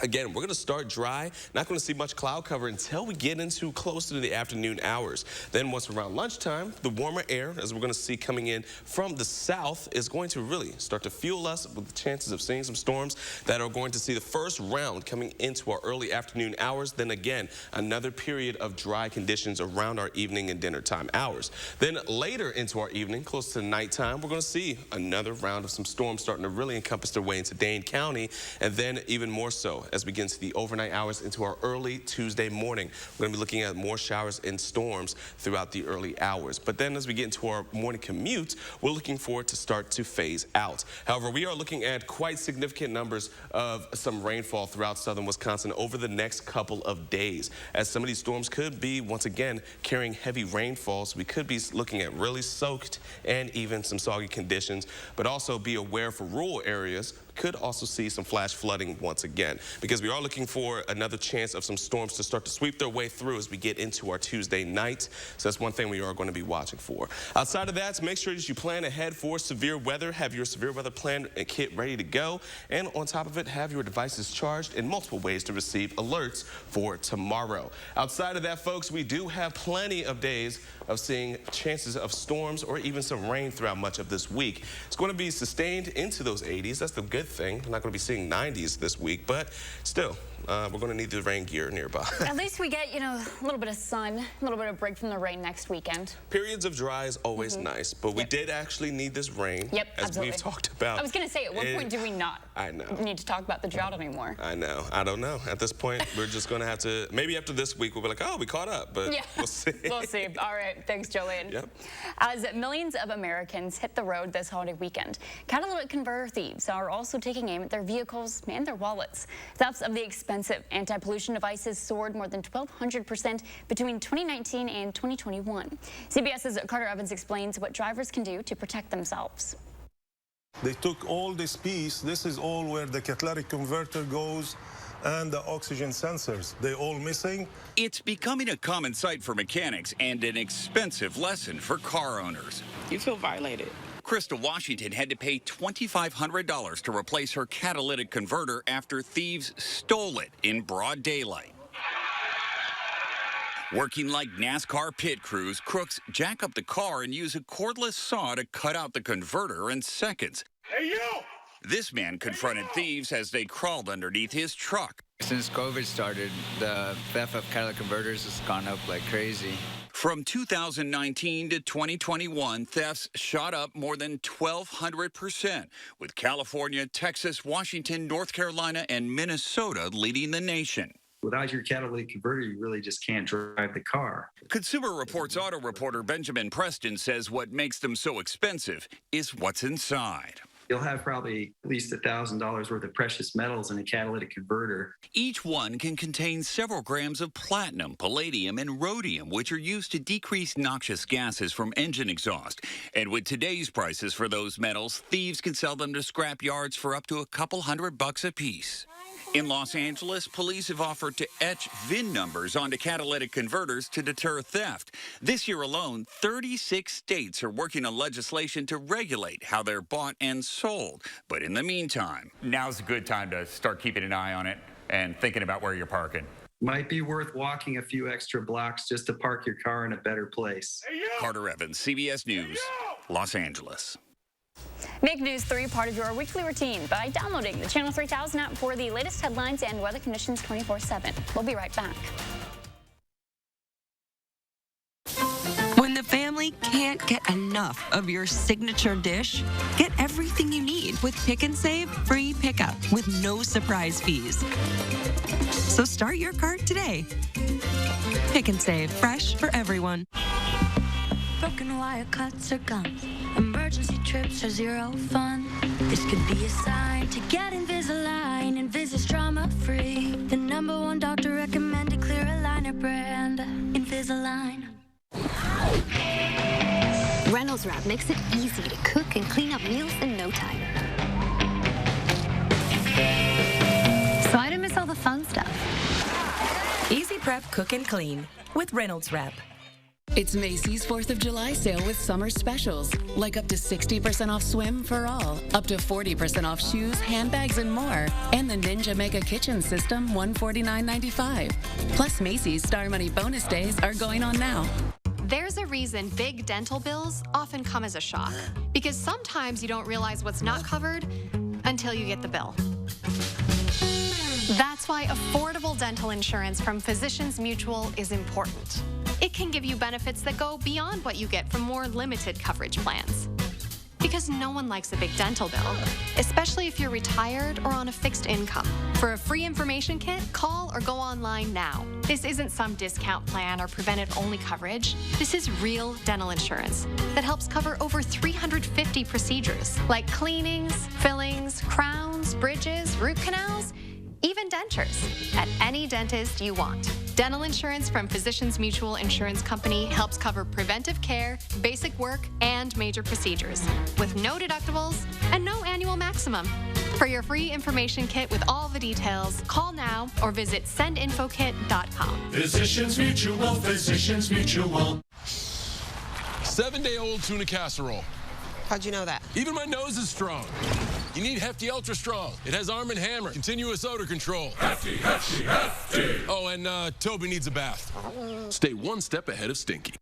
Again, we're going to start dry, not going to see much cloud cover until we get into close to the afternoon hours. Then once around lunchtime, the warmer air, as we're going to see coming in from the south, is going to really start to fuel us with the chances of seeing some storms that are going to see the first round coming into our early afternoon hours. Then again, another period of dry conditions around our evening and dinner time hours. Then later into our evening, close to nighttime, we're going to see another round of some storms starting to really encompass their way into Dane County, and then even more so as we get into the overnight hours into our early Tuesday morning. We're going to be looking at more showers and storms throughout the early hours. But then as we get into our morning commute, we're looking for it to start to phase out. However, we are looking at quite significant numbers of some rainfall throughout southern Wisconsin over the next couple of days, as some of these storms could be, once again, carrying heavy rainfalls. We could be looking at really soaked and even some soggy conditions, but also be aware for rural areas could also see some flash flooding once again, because we are looking for another chance of some storms to start to sweep their way through as we get into our Tuesday night. So that's one thing we are going to be watching for. Outside of that, make sure that you plan ahead for severe weather. Have your severe weather plan and kit ready to go. And on top of it, have your devices charged in multiple ways to receive alerts for tomorrow. Outside of that, folks, we do have plenty of days of seeing chances of storms or even some rain throughout much of this week. It's going to be sustained into those 80s. That's the good thing. We're not going to be seeing 90s this week, but still, we're going to need the rain gear nearby. At least we get, a little bit of sun, a little bit of break from the rain next weekend. Periods of dry is always nice, but we did actually need this rain, as absolutely. We've talked about. I was going to say, at what point do we not need to talk about the drought anymore? I know. I don't know. At this point, we're just going to have to, maybe after this week, we'll be like, oh, we caught up, but we'll see. We'll see. All right. Thanks, Jolene. Yep. As millions of Americans hit the road this holiday weekend, catalytic converter thieves are also also taking aim at their vehicles and their wallets. Thefts of the expensive anti-pollution devices soared more than 1,200% between 2019 and 2021. CBS's Carter Evans explains what drivers can do to protect themselves. They took all this piece. This is all where the catalytic converter goes and the oxygen sensors. They're all missing. It's becoming a common sight for mechanics and an expensive lesson for car owners. You feel violated. Krista Washington had to pay $2,500 to replace her catalytic converter after thieves stole it in broad daylight. Working like NASCAR pit crews, crooks jack up the car and use a cordless saw to cut out the converter in seconds. Hey, you! This man confronted thieves as they crawled underneath his truck. Since COVID started, the theft of catalytic converters has gone up like crazy. From 2019 to 2021, thefts shot up more than 1,200%, with California, Texas, Washington, North Carolina, and Minnesota leading the nation. Without your catalytic converter, you really just can't drive the car. Consumer Reports auto reporter Benjamin Preston says what makes them so expensive is what's inside. You'll have probably at least $1,000 worth of precious metals in a catalytic converter. Each one can contain several grams of platinum, palladium, and rhodium, which are used to decrease noxious gases from engine exhaust. And with today's prices for those metals, thieves can sell them to scrap yards for up to a couple $100 a piece. In Los Angeles, police have offered to etch VIN numbers onto catalytic converters to deter theft. This year alone, 36 states are working on legislation to regulate how they're bought and sold. But in the meantime, now's a good time to start keeping an eye on it and thinking about where you're parking. Might be worth walking a few extra blocks just to park your car in a better place. Carter Evans, CBS News, Los Angeles. Make News 3 part of your weekly routine by downloading the Channel 3000 app for the latest headlines and weather conditions 24/7. We'll be right back. When the family can't get enough of your signature dish, get everything you need with Pick and Save free pickup with no surprise fees. So start your cart today. Pick and Save, fresh for everyone. Broken wire cuts or gums. Emergency trips are zero fun. This could be a sign to get Invisalign. Invis trauma-free. The #1 doctor recommended clear aligner brand. Invisalign. Reynolds Wrap makes it easy to cook and clean up meals in no time. So I didn't miss all the fun stuff. Easy prep, cook, and clean with Reynolds Wrap. It's Macy's 4th of July sale with summer specials, like up to 60% off swim for all, up to 40% off shoes, handbags, and more, and the Ninja Mega Kitchen System, $149.95. Plus, Macy's Star Money bonus days are going on now. There's a reason big dental bills often come as a shock, because sometimes you don't realize what's not covered until you get the bill. That's why affordable dental insurance from Physicians Mutual is important. It can give you benefits that go beyond what you get from more limited coverage plans. Because no one likes a big dental bill, especially if you're retired or on a fixed income. For a free information kit, call or go online now. This isn't some discount plan or preventive-only coverage. This is real dental insurance that helps cover over 350 procedures, like cleanings, fillings, crowns, bridges, root canals, even dentures, at any dentist you want. Dental insurance from Physicians Mutual Insurance Company helps cover preventive care, basic work, and major procedures, with no deductibles and no annual maximum. For your free information kit with all the details, call now or visit sendinfokit.com. Physicians Mutual, Physicians Mutual. 7-day-old tuna casserole. How'd you know that? Even my nose is strong. You need Hefty Ultra Strong. It has Arm & Hammer, continuous odor control. Hefty, Hefty, Hefty. Oh, and Toby needs a bath. Stay one step ahead of Stinky.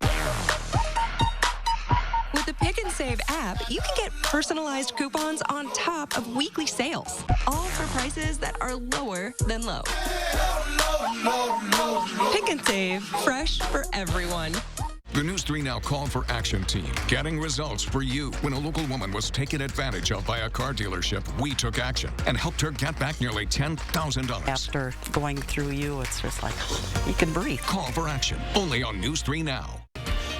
With the Pick and Save app, you can get personalized coupons on top of weekly sales, all for prices that are lower than low. Pick and Save, fresh for everyone. The News 3 Now Call for Action team, getting results for you. When a local woman was taken advantage of by a car dealership, we took action and helped her get back nearly $10,000. After going through you, it's just like, you can breathe. Call for Action, only on News 3 Now.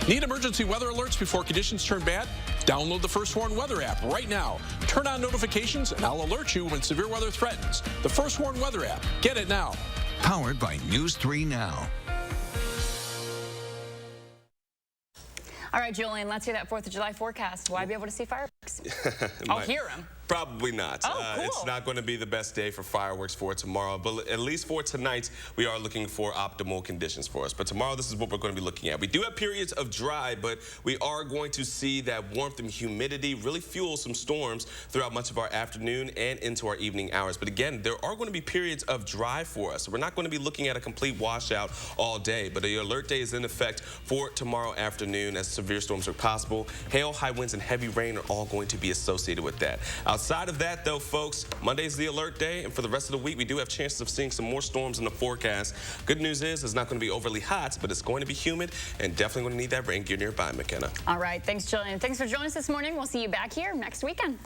Need emergency weather alerts before conditions turn bad? Download the First Warn Weather app right now. Turn on notifications and I'll alert you when severe weather threatens. The First Warn Weather app. Get it now. Powered by News 3 Now. All right, Julian, let's hear that 4th of July forecast. Will I be able to see fireworks? I'll hear them. Probably not. Oh, cool. It's not going to be the best day for fireworks for tomorrow, but at least for tonight, we are looking for optimal conditions for us. But tomorrow, this is what we're going to be looking at. We do have periods of dry, but we are going to see that warmth and humidity really fuel some storms throughout much of our afternoon and into our evening hours. But again, there are going to be periods of dry for us. So we're not going to be looking at a complete washout all day, but the alert day is in effect for tomorrow afternoon as severe storms are possible. Hail, high winds, and heavy rain are all going to be associated with that. Outside of that, though, folks, Monday's the alert day, and for the rest of the week, we do have chances of seeing some more storms in the forecast. Good news is it's not going to be overly hot, but it's going to be humid and definitely going to need that rain gear nearby, McKenna. All right. Thanks, Julian. Thanks for joining us this morning. We'll see you back here next weekend.